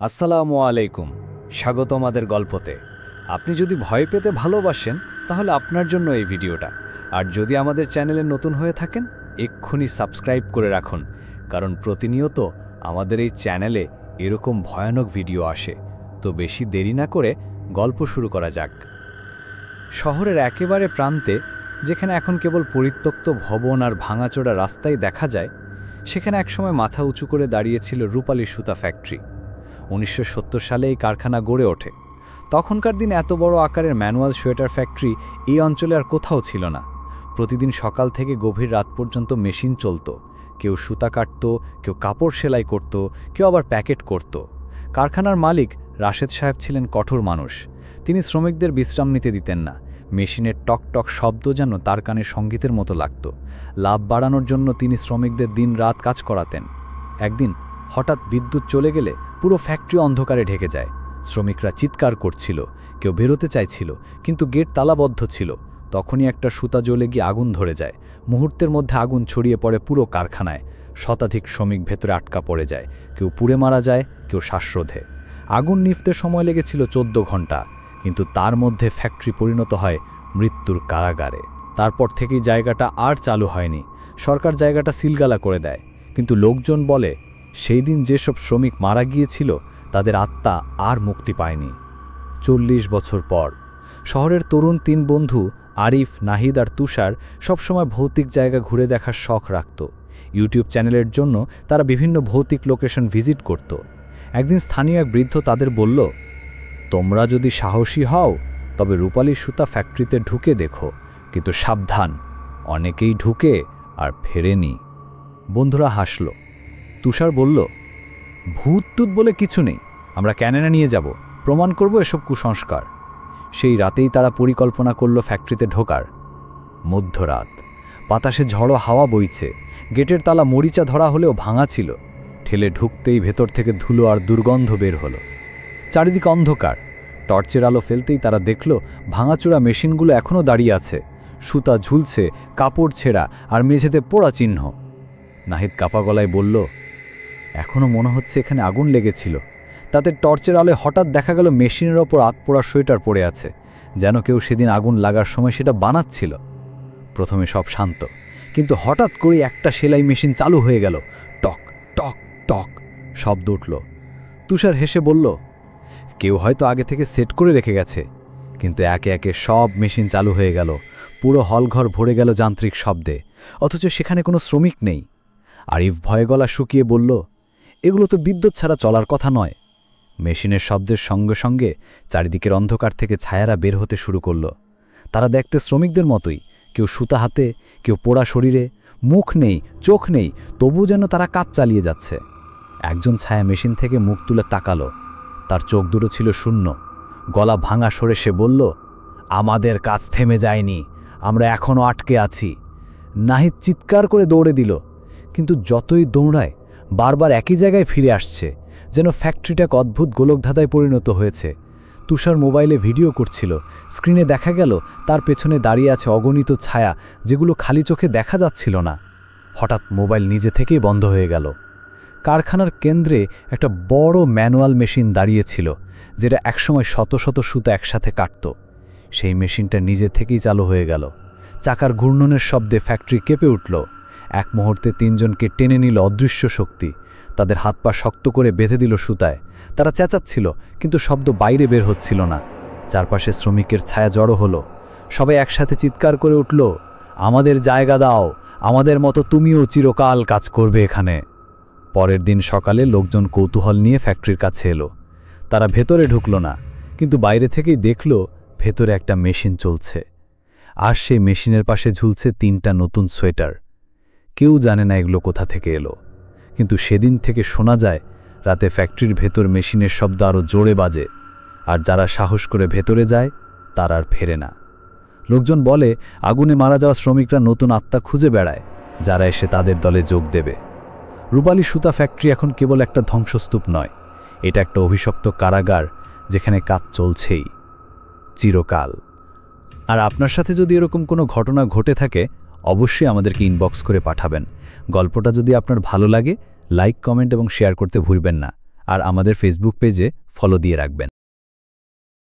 আসসালামু আলাইকুম, স্বাগত আমাদের গল্পতে। আপনি যদি ভয় পেতে ভালোবাসেন তাহলে আপনার জন্য এই ভিডিওটা। আর যদি আমাদের চ্যানেলে নতুন হয়ে থাকেন এক্ষুনি সাবস্ক্রাইব করে রাখুন, কারণ প্রতিনিয়ত আমাদের এই চ্যানেলে এরকম ভয়ানক ভিডিও আসে। তো বেশি দেরি না করে গল্প শুরু করা যাক। শহরের একেবারে প্রান্তে, যেখানে এখন কেবল পরিত্যক্ত ভবন আর ভাঙাচোরা রাস্তাই দেখা যায়, সেখানে একসময় মাথা উঁচু করে দাঁড়িয়েছিল রূপালী সুতা ফ্যাক্টরি। 1970 সালে এই কারখানা গড়ে ওঠে। তখনকার দিন এত বড় আকারের ম্যানুয়াল সোয়েটার ফ্যাক্টরি এই অঞ্চলে আর কোথাও ছিল না। প্রতিদিন সকাল থেকে গভীর রাত পর্যন্ত মেশিন চলত। কেউ সুতা কাটত, কেউ কাপড় সেলাই করত, কেউ আবার প্যাকেট করত। কারখানার মালিক রাশেদ সাহেব ছিলেন কঠোর মানুষ। তিনি শ্রমিকদের বিশ্রাম নিতে দিতেন না। মেশিনের টক টক শব্দ যেন তার কানে সঙ্গীতের মতো লাগত। লাভ বাড়ানোর জন্য তিনি শ্রমিকদের দিন রাত কাজ করাতেন। একদিন হঠাৎ বিদ্যুৎ চলে গেলে পুরো ফ্যাক্টরি অন্ধকারে ঢেকে যায়। শ্রমিকরা চিৎকার করছিল, কেউ বেরোতে চাইছিল, কিন্তু গেট তালাবদ্ধ ছিল। তখনই একটা সুতা জ্বলে গিয়ে আগুন ধরে যায়। মুহূর্তের মধ্যে আগুন ছড়িয়ে পড়ে পুরো কারখানায়। শতাধিক শ্রমিক ভেতরে আটকা পড়ে যায়, কেউ পুড়ে মারা যায়, কেউ শ্বাসরোধে। আগুন নিভতে সময় লেগেছিল 14 ঘন্টা, কিন্তু তার মধ্যে ফ্যাক্টরি পরিণত হয় মৃত্যুর কারাগারে। তারপর থেকেই জায়গাটা আর চালু হয়নি। সরকার জায়গাটা সিলগালা করে দেয়। কিন্তু লোকজন বলে, সেই দিন যেসব শ্রমিক মারা গিয়েছিল তাদের আত্মা আর মুক্তি পায়নি। 40 বছর পর শহরের তরুণ 3 বন্ধু আরিফ, নাহিদ আর তুষার সবসময় ভৌতিক জায়গা ঘুরে দেখার শখ রাখত। ইউটিউব চ্যানেলের জন্য তারা বিভিন্ন ভৌতিক লোকেশন ভিজিট করত। একদিন স্থানীয় এক বৃদ্ধ তাদের বলল, তোমরা যদি সাহসী হও তবে রূপালী সুতা ফ্যাক্টরিতে ঢুকে দেখো, কিন্তু সাবধান, অনেকেই ঢুকে আর ফেরেনি। বন্ধুরা হাসল। তুষার বলল, ভূত টুত বলে কিছু নেই, আমরা ক্যানাডা নিয়ে যাব, প্রমাণ করব এসব কুসংস্কার। সেই রাতেই তারা পরিকল্পনা করল ফ্যাক্টরিতে ঢোকার। মধ্যরাত, বাতাসে ঝড়ো হাওয়া বইছে। গেটের তালা মরিচা ধরা হলেও ভাঙা ছিল। ঠেলে ঢুকতেই ভেতর থেকে ধুলো আর দুর্গন্ধ বের হলো। চারিদিকে অন্ধকার। টর্চের আলো ফেলতেই তারা দেখল ভাঙাচোরা মেশিনগুলো এখনও দাঁড়িয়ে আছে। সুতা ঝুলছে, কাপড় ছেঁড়া, আর মেঝেতে পোড়া চিহ্ন। নাহিদ কাপা গলায় বলল, এখনও মনে হচ্ছে এখানে আগুন লেগেছিল। তাদের টর্চের আলোয় হঠাৎ দেখা গেল মেশিনের ওপর আতপোড়া সোয়েটার পড়ে আছে, যেন কেউ সেদিন আগুন লাগার সময় সেটা বানাচ্ছিল। প্রথমে সব শান্ত, কিন্তু হঠাৎ করে একটা সেলাই মেশিন চালু হয়ে গেল। টক টক টক শব্দ উঠল। তুষার হেসে বলল, কেউ হয়তো আগে থেকে সেট করে রেখে গেছে। কিন্তু একে একে সব মেশিন চালু হয়ে গেল। পুরো হলঘর ভরে গেল যান্ত্রিক শব্দে, অথচ সেখানে কোনো শ্রমিক নেই। আরিফ ভয়ে গলা শুকিয়ে বলল, এগুলো তো বিদ্যুৎ ছাড়া চলার কথা নয়। মেশিনের শব্দের সঙ্গে সঙ্গে চারিদিকের অন্ধকার থেকে ছায়ারা বের হতে শুরু করল। তারা দেখতে শ্রমিকদের মতোই, কেউ সুতা হাতে, কেউ পোড়া শরীরে, মুখ নেই, চোখ নেই, তবু যেন তারা কাজ চালিয়ে যাচ্ছে। একজন ছায়া মেশিন থেকে মুখ তুলে তাকালো। তার চোখ দুটো ছিল শূন্য। গলা ভাঙা সরে সে বলল, আমাদের কাজ থেমে যায়নি, আমরা এখনও আটকে আছি। নাহিদ চিৎকার করে দৌড়ে দিল, কিন্তু যতই দৌড়ায় বারবার একই জায়গায় ফিরে আসছে, যেন ফ্যাক্টরিটা এক অদ্ভুত গোলকধাঁধায় পরিণত হয়েছে। তুষার মোবাইলে ভিডিও করছিল। স্ক্রিনে দেখা গেল তার পেছনে দাঁড়িয়ে আছে অগণিত ছায়া, যেগুলো খালি চোখে দেখা যাচ্ছিল না। হঠাৎ মোবাইল নিজে থেকেই বন্ধ হয়ে গেল। কারখানার কেন্দ্রে একটা বড় ম্যানুয়াল মেশিন দাঁড়িয়েছিল, যেটা একসময় শত শত সুতা একসাথে কাটত। সেই মেশিনটা নিজে থেকেই চালু হয়ে গেল। চাকার ঘূর্ণনের শব্দে ফ্যাক্টরি কেঁপে উঠল। এক মুহূর্তে 3 জনকে টেনে নিল অদৃশ্য শক্তি। তাদের হাত পা শক্ত করে বেঁধে দিল সুতায়। তারা চেঁচাচ্ছিল, কিন্তু শব্দ বাইরে বের হচ্ছিল না। চারপাশে শ্রমিকের ছায়া জড়ো হলো। সবাই একসাথে চিৎকার করে উঠল, আমাদের জায়গা দাও, আমাদের মতো তুমিও চিরকাল কাজ করবে এখানে। পরের দিন সকালে লোকজন কৌতূহল নিয়ে ফ্যাক্টরির কাছে এলো। তারা ভেতরে ঢুকল না, কিন্তু বাইরে থেকেই দেখল ভেতরে একটা মেশিন চলছে। আর সেই মেশিনের পাশে ঝুলছে 3টা নতুন সোয়েটার। কেউ জানে না এগুলো কোথা থেকে এলো, কিন্তু সেদিন থেকে শোনা যায় রাতে ফ্যাক্টরির ভেতর মেশিনের শব্দ আরও জোরে বাজে। আর যারা সাহস করে ভেতরে যায় তারা আর ফেরে না। লোকজন বলে, আগুনে মারা যাওয়া শ্রমিকরা নতুন আত্মা খুঁজে বেড়ায়, যারা এসে তাদের দলে যোগ দেবে। রূপালী সুতা ফ্যাক্টরি এখন কেবল একটা ধ্বংসস্তূপ নয়, এটা একটা অভিশপ্ত কারাগার, যেখানে কাজ চলছেই চিরকাল। আর আপনার সাথে যদি এরকম কোনো ঘটনা ঘটে থাকে, অবশ্যই আমাদেরকে ইনবক্স করে পাঠাবেন। গল্পটা যদি আপনার ভালো লাগে, লাইক, কমেন্ট এবং শেয়ার করতে ভুলবেন না। আর আমাদের ফেসবুক পেজে ফলো দিয়ে রাখবেন।